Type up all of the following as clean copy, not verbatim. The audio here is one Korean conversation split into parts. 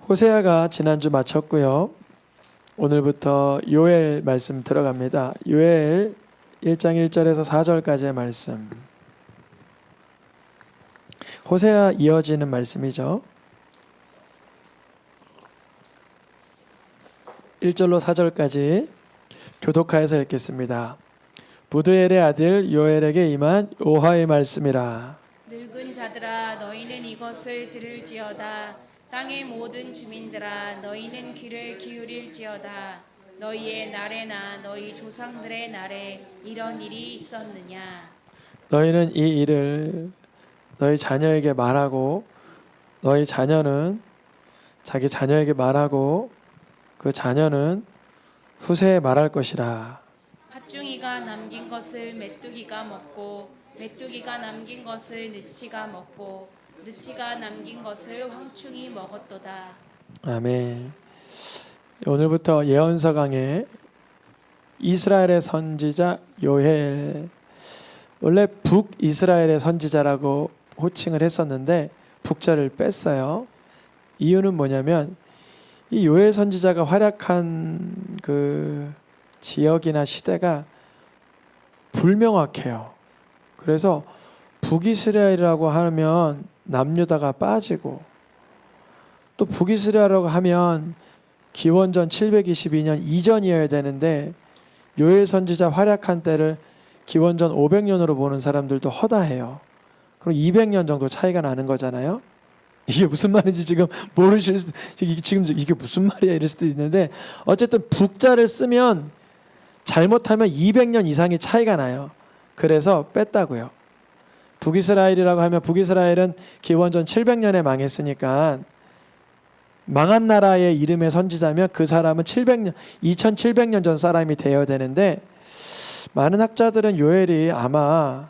호세아가 지난주 마쳤고요. 오늘부터 요엘 말씀 들어갑니다. 요엘 1장 1절에서 4절까지의 말씀. 호세아 이어지는 말씀이죠. 1절로 4절까지 교독하여서 읽겠습니다. 부드엘의 아들 요엘에게 임한 여호와의 말씀이라. 늙은 자들아 너희는 이것을 들을지어다. 땅의 모든 주민들아 너희는 귀를 기울일지어다. 너희의 날에나 너희 조상들의 날에 이런 일이 있었느냐. 너희는 이 일을 너희 자녀에게 말하고 너희 자녀는 자기 자녀에게 말하고 그 자녀는 후세에 말할 것이라. 팥중이가 남긴 것을 메뚜기가 먹고 메뚜기가 남긴 것을 느치가 먹고 느치가 남긴 것을 황충이 먹었도다. 아멘. 오늘부터 예언서 강의 이스라엘의 선지자 요엘. 원래 북이스라엘의 선지자라고 호칭을 했었는데 북자를 뺐어요. 이유는 뭐냐면 이 요엘 선지자가 활약한 그 지역이나 시대가 불명확해요. 그래서 북이스라엘이라고 하면 남유다가 빠지고 또 북이스라엘이라고 하면 기원전 722년 이전이어야 되는데 요엘 선지자 활약한 때를 기원전 500년으로 보는 사람들도 허다해요. 그럼 200년 정도 차이가 나는 거잖아요. 이게 무슨 말인지 지금 모르실 수도, 지금 이게 무슨 말이야 이럴 수도 있는데 어쨌든 북자를 쓰면 잘못하면 200년 이상의 차이가 나요. 그래서 뺐다고요. 북이스라엘이라고 하면 북이스라엘은 기원전 700년에 망했으니까 망한 나라의 이름의 선지자면 그 사람은 2700년 전 사람이 되어야 되는데 많은 학자들은 요엘이 아마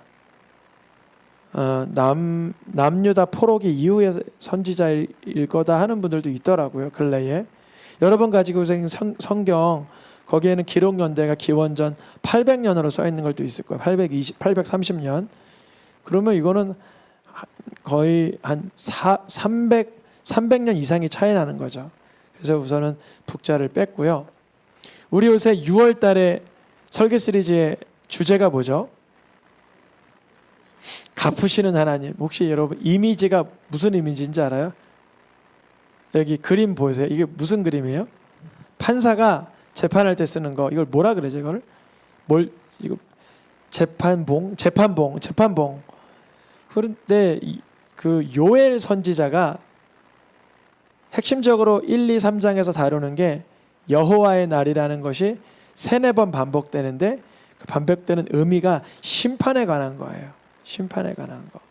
남유다 포로기 이후의 선지자일 거다 하는 분들도 있더라고요. 근래에 여러 번 가지고 있는 성경 거기에는 기록 연대가 기원전 800년으로 써 있는 것도 있을 거예요. 830년. 그러면 이거는 거의 한 300년 이상이 차이 나는 거죠. 그래서 우선은 북자를 뺐고요. 우리 요새 6월 달에 설교 시리즈의 주제가 뭐죠? 갚으시는 하나님. 혹시 여러분 이미지가 무슨 이미지인지 알아요? 여기 그림 보세요. 이게 무슨 그림이에요? 판사가 재판할 때 쓰는 거. 이걸 뭐라 그러죠? 이거를 이거 재판봉. 그런데 그 요엘 선지자가 핵심적으로 1, 2, 3장에서 다루는 게 여호와의 날이라는 것이 3, 4번 반복되는데 그 반복되는 의미가 심판에 관한 거예요. 심판에 관한 거.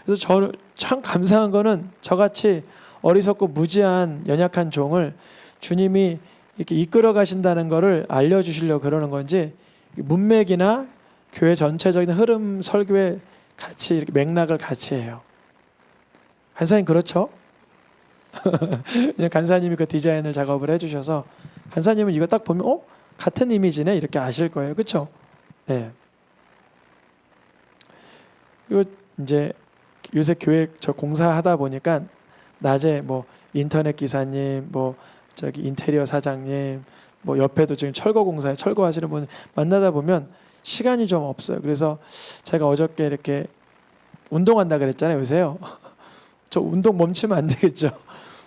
그래서 저는 참 감사한 거는 저같이 어리석고 무지한 연약한 종을 주님이 이렇게 이끌어 가신다는 거를 알려주시려고 그러는 건지 문맥이나 교회 전체적인 흐름 설교에 같이 이렇게 맥락을 같이 해요. 간사님 그렇죠? 그냥 간사님이 그 디자인을 작업을 해주셔서 간사님은 이거 딱 보면 같은 이미지네 이렇게 아실 거예요. 그렇죠? 네. 그리고 이제 요새 교회 저 공사하다 보니까 낮에 뭐 인터넷 기사님, 뭐 저기 인테리어 사장님, 뭐 옆에도 지금 철거 공사에 철거하시는 분 만나다 보면 시간이 좀 없어요. 그래서 제가 어저께 이렇게 운동한다 그랬잖아요. 요새요. 저 운동 멈추면 안 되겠죠.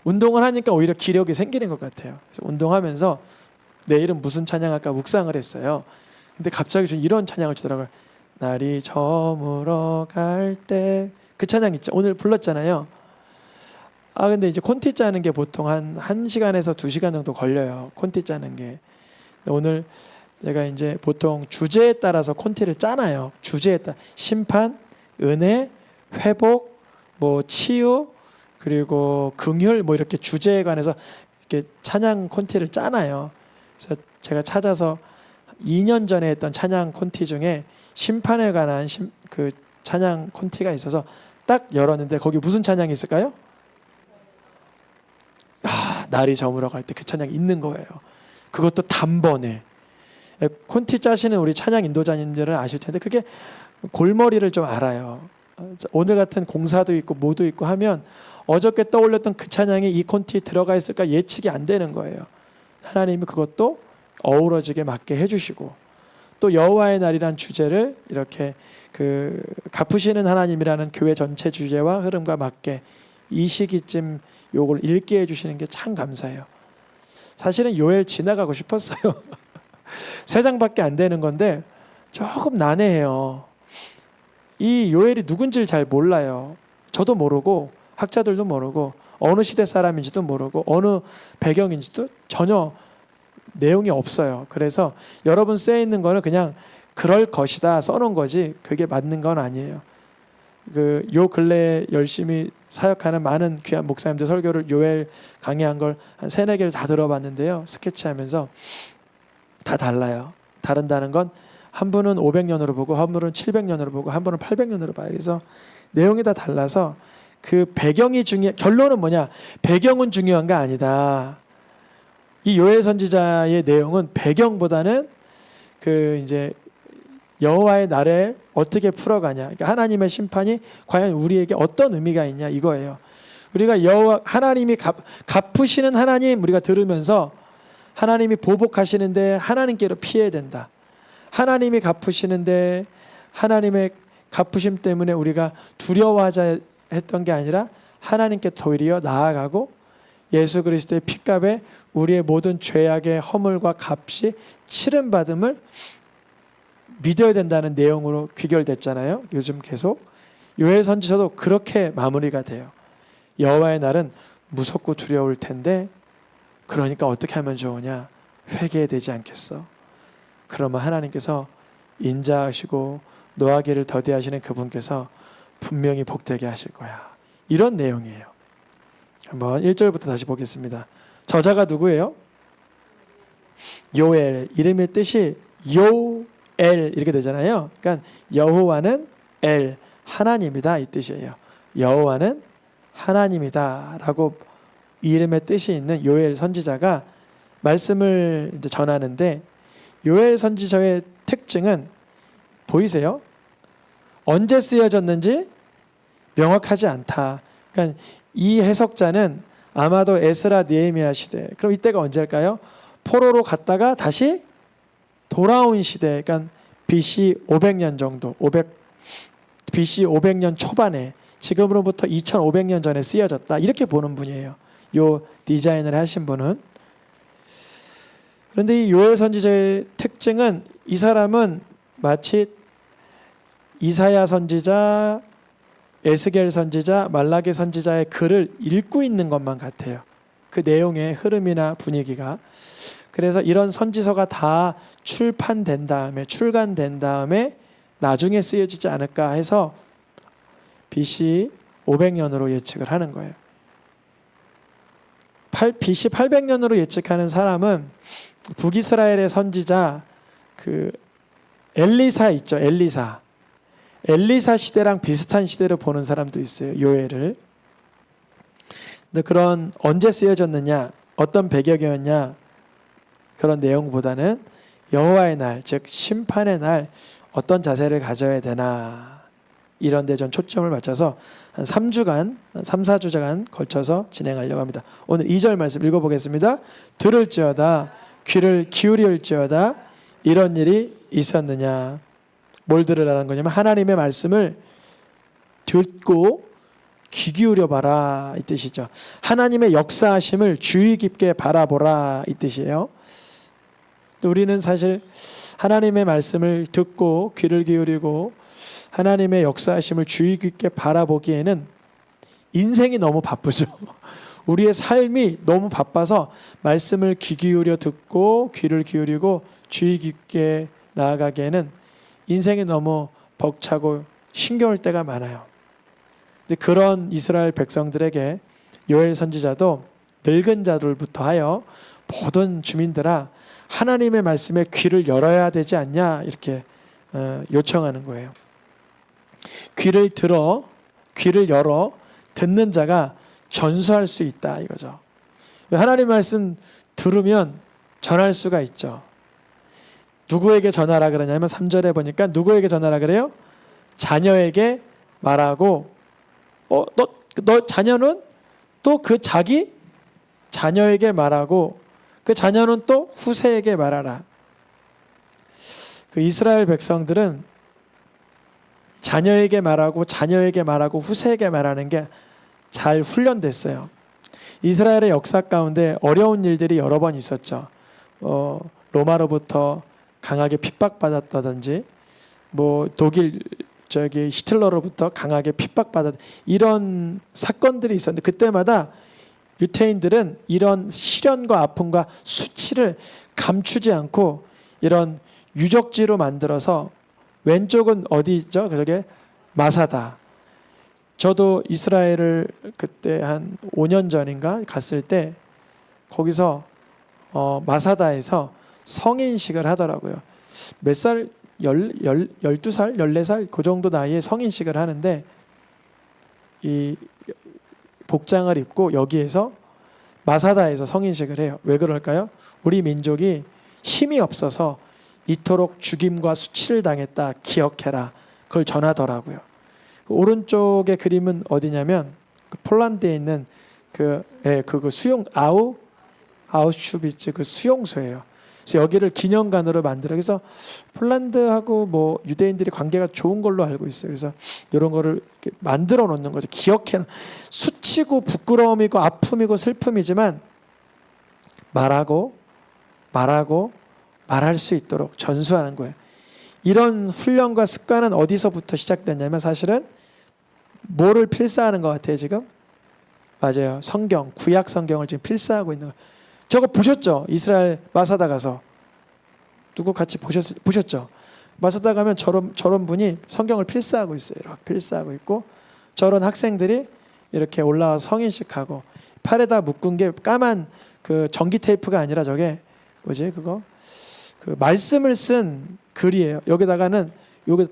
운동을 하니까 오히려 기력이 생기는 것 같아요. 그래서 운동하면서 내일은 무슨 찬양할까 묵상을 했어요. 근데 갑자기 좀 이런 찬양을 주더라고요. 날이 저물어 갈 때 그 찬양 있죠. 오늘 불렀잖아요. 근데 이제 콘티 짜는 게 보통 한 1시간에서 2시간 정도 걸려요. 콘티 짜는 게. 오늘 제가 이제 보통 주제에 따라서 콘티를 짜놔요. 주제에 따라 심판, 은혜, 회복, 뭐 치유, 그리고 긍휼 뭐 이렇게 주제에 관해서 이렇게 찬양 콘티를 짜놔요. 그래서 제가 찾아서 2년 전에 했던 찬양 콘티 중에 심판에 관한 그 찬양 콘티가 있어서 딱 열었는데 거기 무슨 찬양이 있을까요? 날이 저물어 갈 때 그 찬양이 있는 거예요. 그것도 단번에. 콘티 짜시는 우리 찬양 인도자님들은 아실 텐데 그게 골머리를 좀 알아요. 오늘 같은 공사도 있고 뭐도 있고 하면 어저께 떠올렸던 그 찬양이 이 콘티에 들어가 있을까 예측이 안 되는 거예요. 하나님이 그것도 어우러지게 맞게 해주시고, 또 여호와의 날이란 주제를 이렇게 그 갚으시는 하나님이라는 교회 전체 주제와 흐름과 맞게 이 시기쯤 요걸 읽게 해주시는 게 참 감사해요. 사실은 요엘 지나가고 싶었어요. 3장밖에 안 되는 건데 조금 난해해요. 이 요엘이 누군지를 잘 몰라요. 저도 모르고 학자들도 모르고 어느 시대 사람인지도 모르고 어느 배경인지도 전혀 내용이 없어요. 그래서 여러분 쓰여 있는 거는 그냥 그럴 것이다 써놓은 거지 그게 맞는 건 아니에요. 요 근래에 열심히 사역하는 많은 귀한 목사님들 설교를 요엘 강의한 걸 한 3-4개를 다 들어봤는데요. 스케치하면서 다 달라요. 다른다는 건 한 분은 500년으로 보고 한 분은 700년으로 보고 한 분은 800년으로 봐요. 그래서 내용이 다 달라서 그 배경이 결론은 뭐냐? 배경은 중요한 게 아니다. 이 요엘 선지자의 내용은 배경보다는 그 이제 여호와의 날을 어떻게 풀어가냐, 그러니까 하나님의 심판이 과연 우리에게 어떤 의미가 있냐 이거예요. 우리가 여호와 하나님이 갚으시는 하나님 우리가 들으면서 하나님이 보복하시는데 하나님께로 피해야 된다. 하나님이 갚으시는데 하나님의 갚으심 때문에 우리가 두려워하자 했던 게 아니라 하나님께 도리어 나아가고 예수 그리스도의 피값에 우리의 모든 죄악의 허물과 값이 치름받음을 믿어야 된다는 내용으로 귀결됐잖아요. 요즘 계속 요엘 선지서도 그렇게 마무리가 돼요. 여호와의 날은 무섭고 두려울 텐데 그러니까 어떻게 하면 좋으냐? 회개해야 되지 않겠어? 그러면 하나님께서 인자하시고 노하기를 더디하시는 그분께서 분명히 복되게 하실 거야. 이런 내용이에요. 한번 1절부터 다시 보겠습니다. 저자가 누구예요? 요엘. 이름의 뜻이 요엘 이렇게 되잖아요. 그러니까 여호와는 엘, 하나님이다 이 뜻이에요. 여호와는 하나님이다 라고 이름의 뜻이 있는 요엘 선지자가 말씀을 이제 전하는데, 요엘 선지서의 특징은 보이세요? 언제 쓰여졌는지 명확하지 않다. 그러니까 이 해석자는 아마도 에스라 느헤미야 시대. 그럼 이때가 언제일까요? 포로로 갔다가 다시 돌아온 시대. 그러니까 BC 500년 정도. BC 500년 초반에 지금으로부터 2500년 전에 쓰여졌다. 이렇게 보는 분이에요. 요 디자인을 하신 분은. 그런데 이 요엘 선지자의 특징은 이 사람은 마치 이사야 선지자, 에스겔 선지자, 말라기 선지자의 글을 읽고 있는 것만 같아요. 그 내용의 흐름이나 분위기가. 그래서 이런 선지서가 다 출간된 다음에 나중에 쓰여지지 않을까 해서 BC 500년으로 예측을 하는 거예요. BC 800년으로 예측하는 사람은 북이스라엘의 선지자 그 엘리사 있죠. 엘리사 시대랑 비슷한 시대로 보는 사람도 있어요. 요엘을. 근데 그런 언제 쓰여졌느냐, 어떤 배경이었냐 그런 내용보다는 여호와의 날, 즉 심판의 날 어떤 자세를 가져야 되나 이런 데 전 초점을 맞춰서 한 3-4주간 걸쳐서 진행하려고 합니다. 오늘 2절 말씀 읽어보겠습니다. 들을지어다 귀를 기울일지어다 이런 일이 있었느냐. 뭘 들으라는 거냐면 하나님의 말씀을 듣고 귀 기울여 봐라 이 뜻이죠. 하나님의 역사하심을 주의 깊게 바라보라 이 뜻이에요. 우리는 사실 하나님의 말씀을 듣고 귀를 기울이고 하나님의 역사하심을 주의 깊게 바라보기에는 인생이 너무 바쁘죠. 우리의 삶이 너무 바빠서 말씀을 귀 기울여 듣고 귀를 기울이고 주의 깊게 나아가기에는 인생이 너무 벅차고 힘겨울 때가 많아요. 근데 그런 이스라엘 백성들에게 요엘 선지자도 늙은 자들부터 하여 모든 주민들아 하나님의 말씀에 귀를 열어야 되지 않냐 이렇게 요청하는 거예요. 귀를 열어 듣는 자가 전수할 수 있다 이거죠. 하나님 말씀 들으면 전할 수가 있죠. 누구에게 전하라 그러냐면 3절에 보니까 누구에게 전하라 그래요? 자녀에게 말하고 너 자녀는 또 그 자기 자녀에게 말하고 그 자녀는 또 후세에게 말하라. 그 이스라엘 백성들은 자녀에게 말하고 자녀에게 말하고 후세에게 말하는 게 잘 훈련됐어요. 이스라엘의 역사 가운데 어려운 일들이 여러 번 있었죠. 로마로부터 강하게 핍박받았다든지 뭐 독일 히틀러로부터 강하게 핍박받았 이런 사건들이 있었는데 그때마다 유태인들은 이런 시련과 아픔과 수치를 감추지 않고 이런 유적지로 만들어서 왼쪽은 어디죠? 저게 마사다. 저도 이스라엘을 그때 한 5년 전인가 갔을 때 거기서 마사다에서 성인식을 하더라고요. 몇 살? 12살? 14살? 그 정도 나이에 성인식을 하는데 이 복장을 입고 여기에서 마사다에서 성인식을 해요. 왜 그럴까요? 우리 민족이 힘이 없어서 이토록 죽임과 수치를 당했다. 기억해라. 그걸 전하더라고요. 오른쪽의 그림은 어디냐면 폴란드에 있는 그 수용 아우슈비츠 그 수용소예요. 그래서 여기를 기념관으로 만들어 그래서 폴란드하고 뭐 유대인들이 관계가 좋은 걸로 알고 있어요. 그래서 이런 거를 이렇게 만들어 놓는 거죠. 기억해. 수치고 부끄러움이고 아픔이고 슬픔이지만 말할 수 있도록 전수하는 거예요. 이런 훈련과 습관은 어디서부터 시작됐냐면 사실은 뭐를 필사하는 것 같아요 지금? 맞아요. 성경, 구약 성경을 지금 필사하고 있는 거예요. 저거 보셨죠? 이스라엘 마사다 가서 누구 같이 보셨죠? 마사다 가면 저런 분이 성경을 필사하고 있어요. 이렇게 필사하고 있고 저런 학생들이 이렇게 올라와서 성인식하고 팔에다 묶은 게 까만 그 전기 테이프가 아니라 저게 뭐지 그거? 그 말씀을 쓴 글이에요. 여기다가는 여기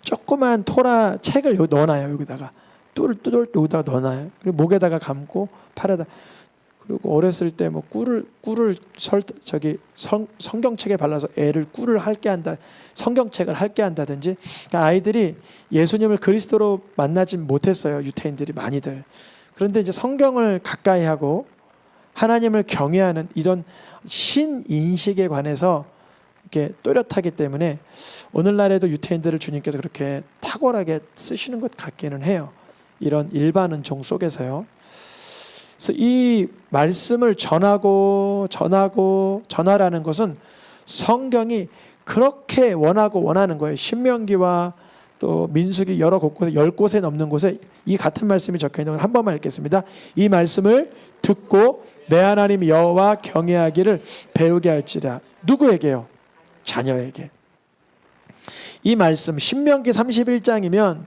조그만 토라 책을 여기 넣어놔요. 여기다가 뚫을 여기다가 넣어놔요. 그리고 목에다가 감고 팔에다 그리고 어렸을 때 뭐 꿀을 성경책에 발라서 애를 꿀을 핥게 한다. 성경책을 핥게 한다든지 그러니까 아이들이 예수님을 그리스도로 만나진 못했어요. 유태인들이 많이들. 그런데 이제 성경을 가까이 하고 하나님을 경외하는 이런 신인식에 관해서 이렇게 또렷하기 때문에 오늘날에도 유태인들을 주님께서 그렇게 탁월하게 쓰시는 것 같기는 해요. 이런 일반 은총 속에서요. 그래서 이 말씀을 전하라는 것은 성경이 그렇게 원하는 거예요. 신명기와 또 민수기 여러 곳곳에 10곳에 넘는 곳에 이 같은 말씀이 적혀 있는 걸 한 번만 읽겠습니다. 이 말씀을 듣고 내 하나님 여호와 경외하기를 배우게 할지라. 누구에게요? 자녀에게. 이 말씀 신명기 31장이면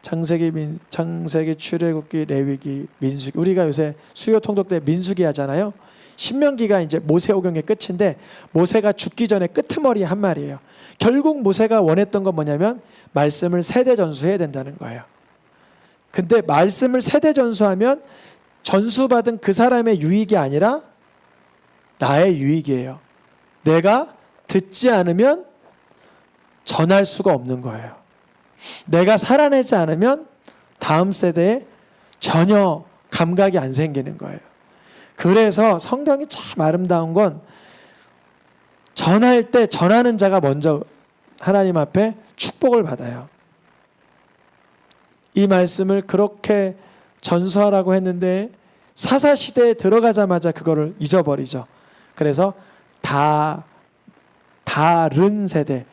창세기, 출애굽기, 레위기, 민수기. 우리가 요새 수요 통독 때 민수기 하잖아요. 신명기가 이제 모세오경의 끝인데 모세가 죽기 전에 끄트머리 한 말이에요. 결국 모세가 원했던 건 뭐냐면 말씀을 세대 전수해야 된다는 거예요. 근데 말씀을 세대 전수하면 전수받은 그 사람의 유익이 아니라 나의 유익이에요. 내가 듣지 않으면 전할 수가 없는 거예요. 내가 살아내지 않으면 다음 세대에 전혀 감각이 안 생기는 거예요. 그래서 성경이 참 아름다운 건 전할 때 전하는 자가 먼저 하나님 앞에 축복을 받아요. 이 말씀을 그렇게 전수하라고 했는데 사사시대에 들어가자마자 그거를 잊어버리죠. 그래서 다른 세대,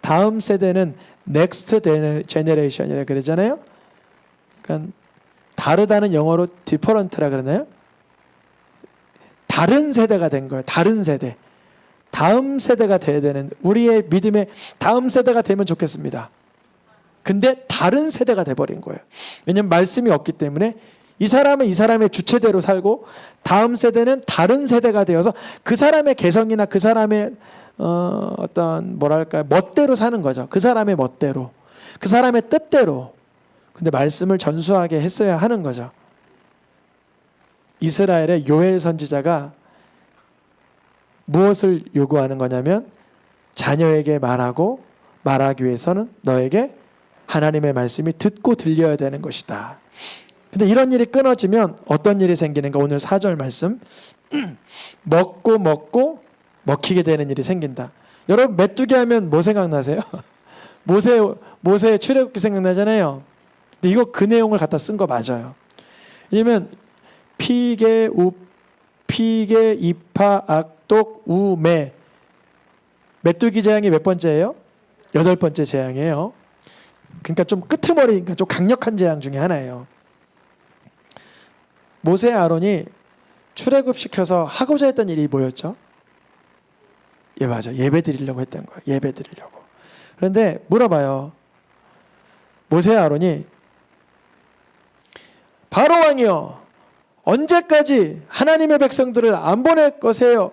다음 세대는 next generation이라 그러잖아요. 그러니까 다르다는 영어로 different라 그러나요? 다른 세대가 된 거예요. 다른 세대. 다음 세대가 돼야 되는 우리의 믿음의 다음 세대가 되면 좋겠습니다. 근데 다른 세대가 돼버린 거예요. 왜냐하면 말씀이 없기 때문에 이 사람은 이 사람의 주체대로 살고 다음 세대는 다른 세대가 되어서 그 사람의 개성이나 그 사람의 어떤 뭐랄까 멋대로 사는 거죠. 그 사람의 멋대로, 그 사람의 뜻대로. 근데 말씀을 전수하게 했어야 하는 거죠. 이스라엘의 요엘 선지자가 무엇을 요구하는 거냐면 자녀에게 말하기 위해서는 너에게 하나님의 말씀이 듣고 들려야 되는 것이다. 근데 이런 일이 끊어지면 어떤 일이 생기는가? 오늘 4절 말씀 먹고 먹히게 되는 일이 생긴다. 여러분 메뚜기 하면 뭐 생각나세요? 모세의 출애굽기 생각나잖아요. 근데 이거 그 내용을 갖다 쓴 거 맞아요. 왜냐면 피게, 이파, 악독, 우매. 메뚜기 재앙이 몇 번째예요? 8번째 재앙이에요. 그러니까 좀 끄트머리니까 좀 강력한 재앙 중에 하나예요. 모세 아론이 출애굽시켜서 하고자 했던 일이 뭐였죠? 예, 맞아. 예배 드리려고 했던 거예요. 예배 드리려고. 그런데 물어봐요. 모세 아론이 바로 왕이여, 언제까지 하나님의 백성들을 안 보낼 것이에요?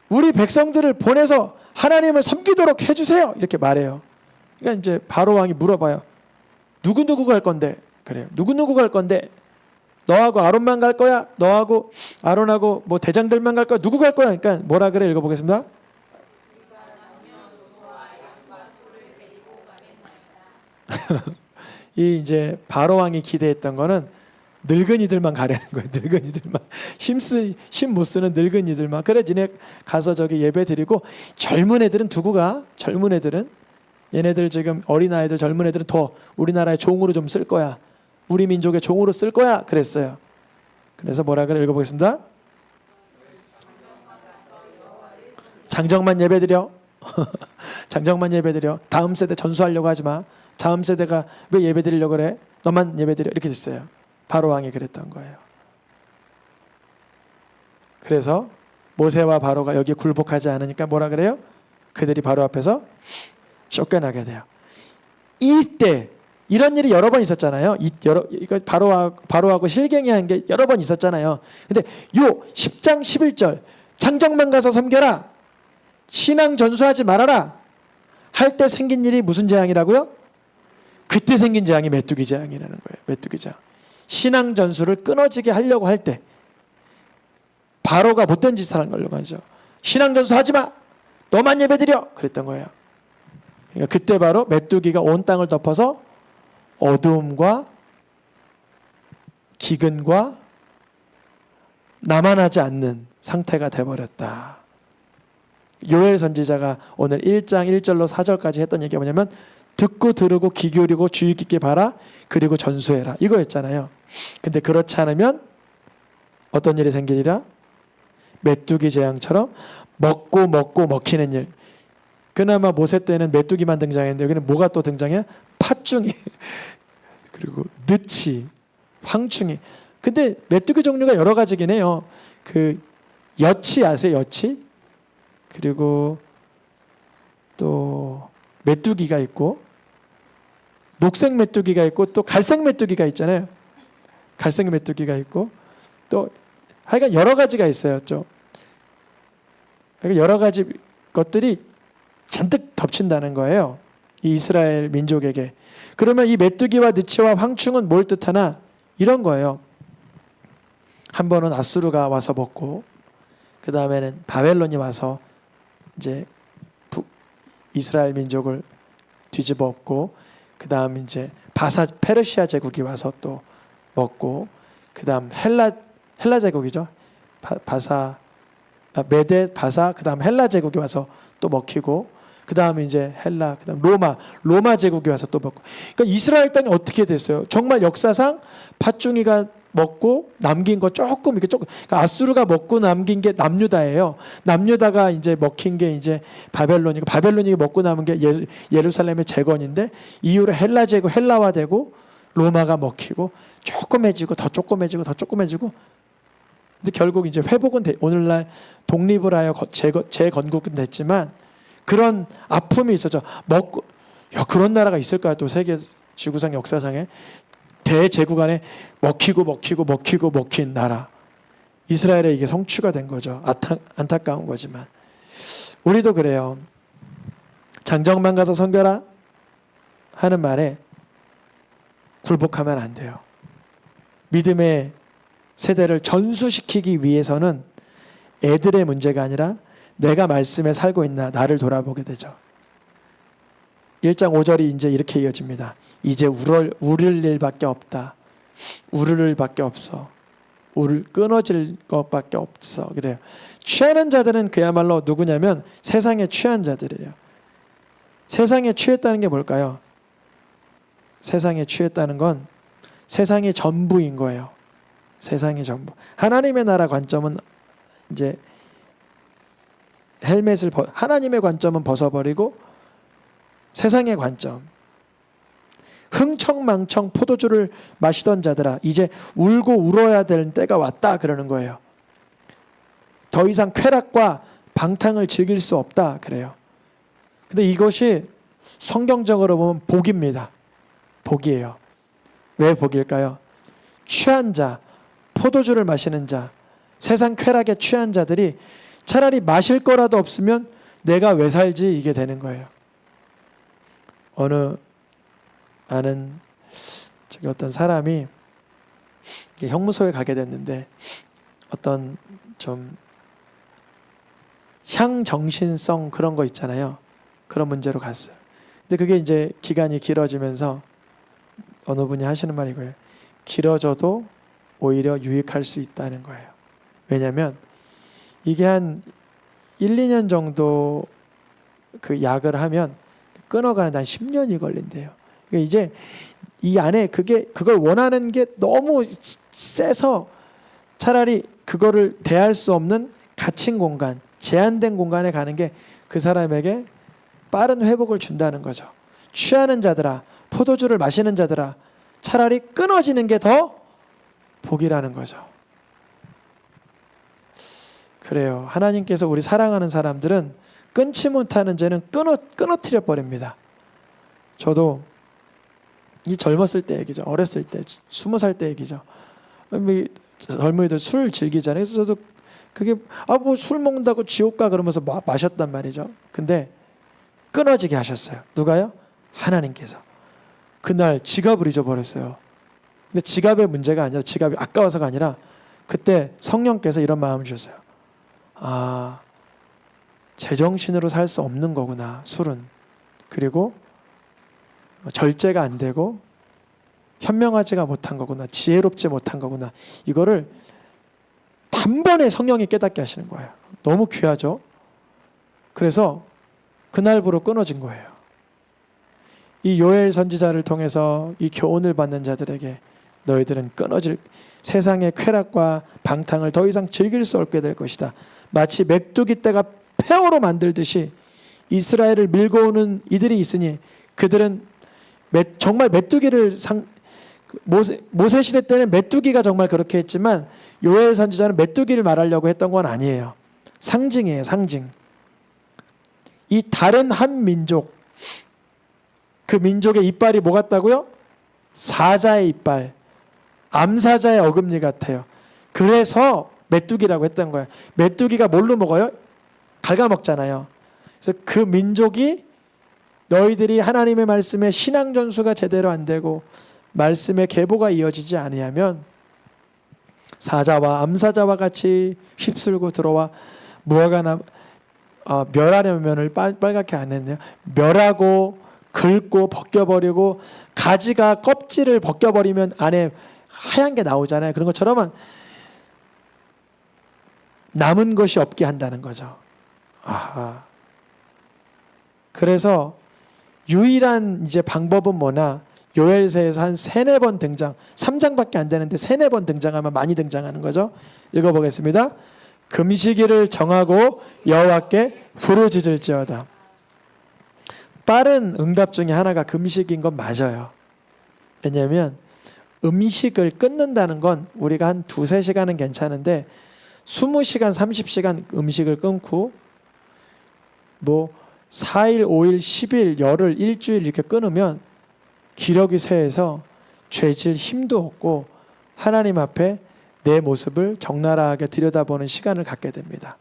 우리 백성들을 보내서 하나님을 섬기도록 해주세요. 이렇게 말해요. 그러니까 이제 바로 왕이 물어봐요. 누구 갈 건데? 그래요. 누구 갈 건데? 너하고 아론만 갈 거야? 너하고 아론하고 뭐 대장들만 갈 거야? 누구 갈 거야? 그러니까 뭐라 그래? 읽어보겠습니다. 이 이제 바로 왕이 기대했던 거는 늙은이들만 가려는 거예요. 늙은이들만. 힘 못 쓰는 늙은이들만. 그래 니네 가서 저기 예배 드리고 젊은 애들은 두고 가. 젊은 애들은 얘네들 지금 어린아이들 젊은 애들은 더 우리나라의 종으로 좀 쓸 거야. 우리 민족의 종으로 쓸 거야. 그랬어요. 그래서 뭐라 그래? 읽어보겠습니다. 장정만 예배 드려. 장정만 예배 드려. 다음 세대 전수하려고 하지 마. 다음 세대가 왜 예배 드리려고 그래? 너만 예배 드려. 이렇게 됐어요. 바로 왕이 그랬던 거예요. 그래서 모세와 바로가 여기에 굴복하지 않으니까 뭐라 그래요? 그들이 바로 앞에서 쫓겨나게 돼요. 이때 이런 일이 여러 번 있었잖아요. 이거 바로하고 실갱이 한 게 여러 번 있었잖아요. 근데 요 10장 11절 장정만 가서 섬겨라. 신앙 전수하지 말아라. 할 때 생긴 일이 무슨 재앙이라고요? 그때 생긴 재앙이 메뚜기 재앙이라는 거예요. 메뚜기 재앙. 신앙 전수를 끊어지게 하려고 할 때 바로가 못된 짓을 하는 걸로 하죠. 신앙 전수 하지 마. 너만 예배드려. 그랬던 거예요. 그러니까 그때 바로 메뚜기가 온 땅을 덮어서 어두움과 기근과 남아나지 않는 상태가 돼버렸다. 요엘 선지자가 오늘 1장 1절로 4절까지 했던 얘기가 뭐냐면 듣고 들으고 귀 기울이고 주의 깊게 봐라. 그리고 전수해라. 이거였잖아요. 근데 그렇지 않으면 어떤 일이 생기리라? 메뚜기 재앙처럼 먹고 먹히는 일. 그나마 모세 때는 메뚜기만 등장했는데 여기는 뭐가 또 등장해? 팥중이 그리고 느치, 황충이. 근데 메뚜기 종류가 여러 가지긴 해요. 그 여치 아세요? 여치? 그리고 또 메뚜기가 있고 녹색 메뚜기가 있고 또 갈색 메뚜기가 있잖아요. 갈색 메뚜기가 있고 또 하여간 여러 가지가 있어요. 좀 여러 가지 것들이 잔뜩 덮친다는 거예요. 이 이스라엘 민족에게. 그러면 이 메뚜기와 느치와 황충은 뭘 뜻하나? 이런 거예요. 한 번은 아수르가 와서 먹고 그 다음에는 바벨론이 와서 이제 이스라엘 민족을 뒤집어 엎고 그 다음 이제 페르시아 제국이 와서 또 먹고 그 다음 헬라 제국이죠. 메데 바사 그 다음 헬라 제국이 와서 또 먹히고 그 다음에 이제 헬라 그 다음 로마 제국이 와서 또 먹고. 그러니까 이스라엘 땅이 어떻게 됐어요? 정말 역사상 팥중이가 먹고 남긴 거 조금 그러니까 아수르가 먹고 남긴 게 남유다예요. 남유다가 이제 먹힌 게 이제 바벨론이고 바벨론이 먹고 남은 게 예루살렘의 재건인데 이후로 헬라 제국 헬라화되고 로마가 먹히고 조그매지고 더 조그매지고 더 조그매지고. 근데 결국 이제 회복은 오늘날 독립을 하여 재건국은 됐지만 그런 아픔이 있었죠. 그런 나라가 있을까요? 또 세계 지구상 역사상에 대제국 안에 먹힌 나라. 이스라엘에 이게 성취가 된 거죠. 안타까운 거지만 우리도 그래요. 장정만 가서 섬겨라 하는 말에 굴복하면 안 돼요. 믿음의 세대를 전수시키기 위해서는 애들의 문제가 아니라 내가 말씀에 살고 있나 나를 돌아보게 되죠. 1장 5절이 이제 이렇게 이어집니다. 이제 울을 일밖에 없다. 울을 일밖에 없어. 끊어질 것밖에 없어. 그래요. 취하는 자들은 그야말로 누구냐면 세상에 취한 자들이에요. 세상에 취했다는 게 뭘까요? 세상에 취했다는 건 세상이 전부인 거예요. 세상이 전부. 하나님의 나라 관점은 이제 하나님의 관점은 벗어버리고 세상의 관점. 흥청망청 포도주를 마시던 자들아 이제 울고 울어야 될 때가 왔다 그러는 거예요. 더 이상 쾌락과 방탕을 즐길 수 없다 그래요. 근데 이것이 성경적으로 보면 복입니다. 복이에요. 왜 복일까요? 취한 자, 포도주를 마시는 자, 세상 쾌락에 취한 자들이 차라리 마실 거라도 없으면 내가 왜 살지 이게 되는 거예요. 어느 아는 어떤 사람이 형무소에 가게 됐는데 어떤 좀 향정신성 그런 거 있잖아요. 그런 문제로 갔어요. 근데 그게 이제 기간이 길어지면서 어느 분이 하시는 말이 이거예요. 길어져도 오히려 유익할 수 있다는 거예요. 왜냐하면 이게 한 1, 2년 정도 그 약을 하면 끊어가는데 한 10년이 걸린대요. 그러니까 이제 이 안에 그걸 원하는 게 너무 세서 차라리 그거를 대할 수 없는 갇힌 공간, 제한된 공간에 가는 게 그 사람에게 빠른 회복을 준다는 거죠. 취하는 자들아, 포도주를 마시는 자들아, 차라리 끊어지는 게 더 복이라는 거죠. 그래요. 하나님께서 우리 사랑하는 사람들은 끊지 못하는 죄는 끊어뜨려 버립니다. 저도 이 젊었을 때 얘기죠. 어렸을 때, 20살 때 얘기죠. 젊은이들 술 즐기잖아요. 그래서 저도 그게 뭐 술 먹는다고 지옥 가 그러면서 마셨단 말이죠. 근데 끊어지게 하셨어요. 누가요? 하나님께서. 그날 지갑을 잊어버렸어요. 근데 지갑의 문제가 아니라 지갑이 아까워서가 아니라 그때 성령께서 이런 마음을 주셨어요. 아, 제정신으로 살 수 없는 거구나, 술은. 그리고 절제가 안 되고 현명하지가 못한 거구나, 지혜롭지 못한 거구나. 이거를 단번에 성령이 깨닫게 하시는 거예요. 너무 귀하죠. 그래서 그날부로 끊어진 거예요. 이 요엘 선지자를 통해서 이 교훈을 받는 자들에게 너희들은 끊어질 세상의 쾌락과 방탕을 더 이상 즐길 수 없게 될 것이다. 마치 메뚜기 떼가 폐허로 만들듯이 이스라엘을 밀고 오는 이들이 있으니 그들은 정말 메뚜기를 모세 시대 때는 메뚜기가 정말 그렇게 했지만 요엘 선지자는 메뚜기를 말하려고 했던 건 아니에요. 상징이에요. 상징. 이 다른 한 민족, 그 민족의 이빨이 뭐 같다고요? 사자의 이빨, 암사자의 어금니 같아요. 그래서 메뚜기라고 했던 거예요. 메뚜기가 뭘로 먹어요? 갉아먹잖아요. 그래서 그 민족이 너희들이 하나님의 말씀에 신앙 전수가 제대로 안 되고 말씀의 계보가 이어지지 아니하면 사자와 암사자와 같이 휩쓸고 들어와 무화과나 멸하려면을 빨갛게 안 했네요. 멸하고 긁고 벗겨버리고 가지가 껍질을 벗겨버리면 안에 하얀 게 나오잖아요. 그런 것처럼 남은 것이 없게 한다는 거죠. 아하. 그래서 유일한 이제 방법은 뭐나 요엘서에서 한 3-4번 등장, 3장밖에 안 되는데 3-4번 등장하면 많이 등장하는 거죠. 읽어보겠습니다. 금식일을 정하고 여호와께 부르짖을지어다. 빠른 응답 중에 하나가 금식인 건 맞아요. 왜냐하면 음식을 끊는다는 건 우리가 한 2-3시간은 괜찮은데 20시간, 30시간 음식을 끊고 뭐 4일, 5일, 10일, 열흘, 일주일 이렇게 끊으면 기력이 쇠해서 죄질 힘도 없고 하나님 앞에 내 모습을 적나라하게 들여다보는 시간을 갖게 됩니다.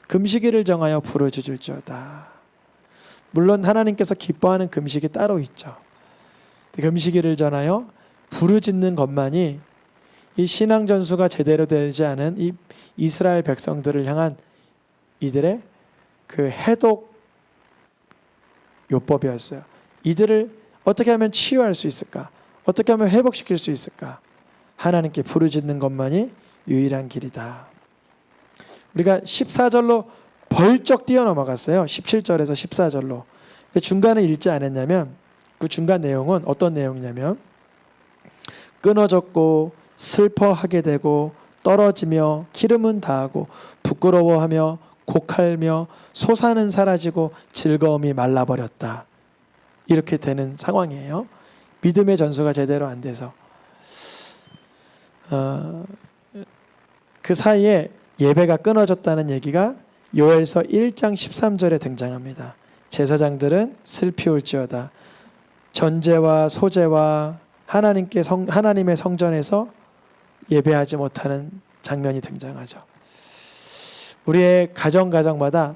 금식일을 정하여 부르짖을지어다. 물론 하나님께서 기뻐하는 금식이 따로 있죠. 금식일을 정하여 부르짖는 것만이 이 신앙 전수가 제대로 되지 않은 이 이스라엘 백성들을 향한 이들의 그 해독 요법이었어요. 이들을 어떻게 하면 치유할 수 있을까? 어떻게 하면 회복시킬 수 있을까? 하나님께 부르짖는 것만이 유일한 길이다. 우리가 14절로 벌쩍 뛰어넘어갔어요. 17절에서 14절로. 중간에 읽지 않았냐면 그 중간 내용은 어떤 내용이냐면 끊어졌고 슬퍼하게 되고 떨어지며 기름은 다하고 부끄러워하며 곡할며 소사는 사라지고 즐거움이 말라버렸다. 이렇게 되는 상황이에요. 믿음의 전수가 제대로 안 돼서 그 사이에 예배가 끊어졌다는 얘기가 요엘서 1장 13절에 등장합니다. 제사장들은 슬피 울지어다. 전제와 소제와 하나님의 성전에서 예배하지 못하는 장면이 등장하죠. 우리의 가정마다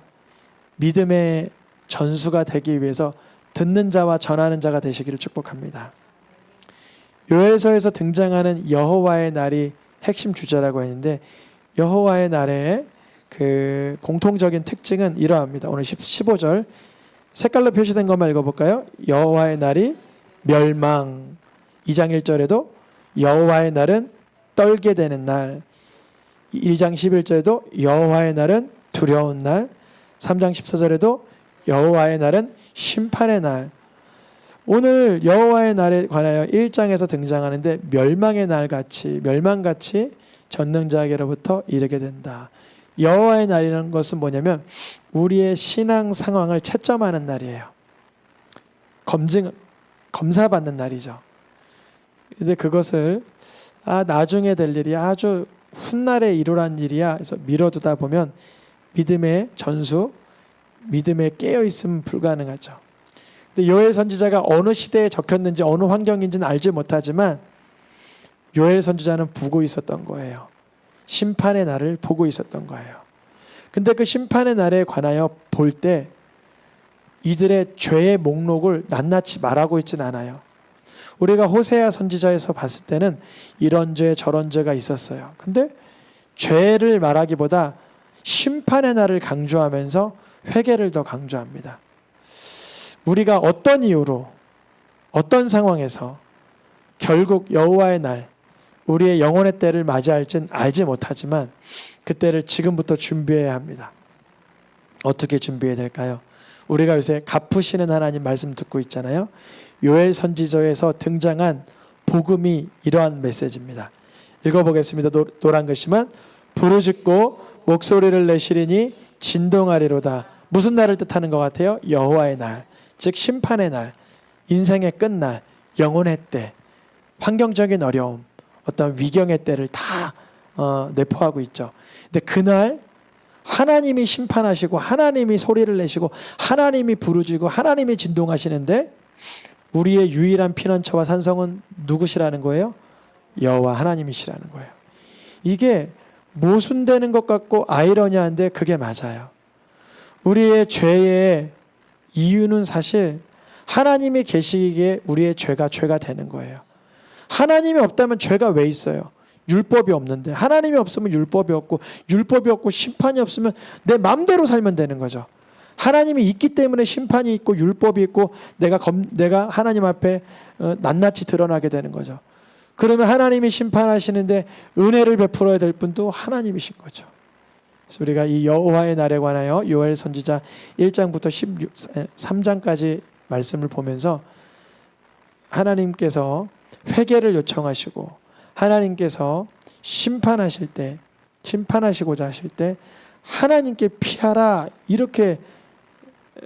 믿음의 전수가 되기 위해서 듣는 자와 전하는 자가 되시기를 축복합니다. 요엘서에서 등장하는 여호와의 날이 핵심 주제라고 했는데 여호와의 날의 그 공통적인 특징은 이러합니다. 오늘 15절 색깔로 표시된 것만 읽어볼까요? 여호와의 날이 멸망. 2장 1절에도 여호와의 날은 떨게 되는 날. 1장 11절에도 여호와의 날은 두려운 날. 3장 14절에도 여호와의 날은 심판의 날. 오늘 여호와의 날에 관하여 1장에서 등장하는데 멸망같이 전능자에게로부터 이르게 된다. 여호와의 날이라는 것은 뭐냐면 우리의 신앙 상황을 채점하는 날이에요. 검사받는 날이죠. 근데 그것을 나중에 될 일이 아주 훗날에 이루란 일이야. 그래서 미뤄두다 보면 믿음의 전수, 믿음에 깨어있으면 불가능하죠. 근데 요엘 선지자가 어느 시대에 적혔는지 어느 환경인지는 알지 못하지만 요엘 선지자는 보고 있었던 거예요. 심판의 날을 보고 있었던 거예요. 근데 그 심판의 날에 관하여 볼 때 이들의 죄의 목록을 낱낱이 말하고 있지는 않아요. 우리가 호세아 선지자에서 봤을 때는 이런 죄 저런 죄가 있었어요. 근데 죄를 말하기보다 심판의 날을 강조하면서 회개를 더 강조합니다. 우리가 어떤 이유로 어떤 상황에서 결국 여호와의 날 우리의 영혼의 때를 맞이할지는 알지 못하지만 그때를 지금부터 준비해야 합니다. 어떻게 준비해야 될까요? 우리가 요새 갚으시는 하나님 말씀 듣고 있잖아요. 요엘 선지서에서 등장한 복음이 이러한 메시지입니다. 읽어보겠습니다. 노란 글씨만 부르짖고 목소리를 내시리니 진동하리로다. 무슨 날을 뜻하는 것 같아요? 여호와의 날, 즉 심판의 날, 인생의 끝날, 영혼의 때, 환경적인 어려움, 어떤 위경의 때를 다 내포하고 있죠. 근데 그날 하나님이 심판하시고 하나님이 소리를 내시고 하나님이 부르짖고 하나님이 진동하시는데 우리의 유일한 피난처와 산성은 누구시라는 거예요? 여호와 하나님이시라는 거예요. 이게 모순되는 것 같고 아이러니한데 그게 맞아요. 우리의 죄의 이유는 사실 하나님이 계시기에 우리의 죄가 되는 거예요. 하나님이 없다면 죄가 왜 있어요? 율법이 없는데 하나님이 없으면 율법이 없고 율법이 없고 심판이 없으면 내 마음대로 살면 되는 거죠. 하나님이 있기 때문에 심판이 있고 율법이 있고 내가 하나님 앞에 낱낱이 드러나게 되는 거죠. 그러면 하나님이 심판하시는데 은혜를 베풀어야 될 분도 하나님이신 거죠. 그래서 우리가 이 여호와의 날에 관하여 요엘 선지자 1장부터 13장까지 말씀을 보면서 하나님께서 회개를 요청하시고 하나님께서 심판하시고자 하실 때 하나님께 피하라 이렇게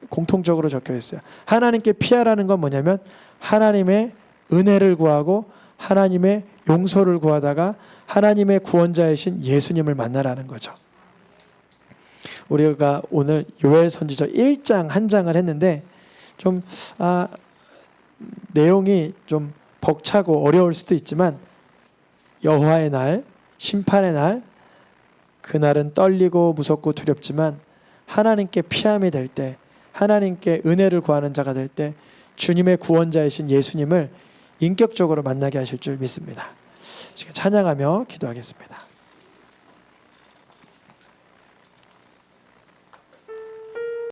공통적으로 적혀 있어요. 하나님께 피하라는 건 뭐냐면 하나님의 은혜를 구하고 하나님의 용서를 구하다가 하나님의 구원자이신 예수님을 만나라는 거죠. 우리가 오늘 요엘 선지서 1장 한 장을 했는데 좀 내용이 좀 벅차고 어려울 수도 있지만 여호와의 날, 심판의 날, 그날은 떨리고 무섭고 두렵지만 하나님께 피함이 될 때, 하나님께 은혜를 구하는 자가 될 때 주님의 구원자이신 예수님을 인격적으로 만나게 하실 줄 믿습니다. 지금 찬양하며 기도하겠습니다.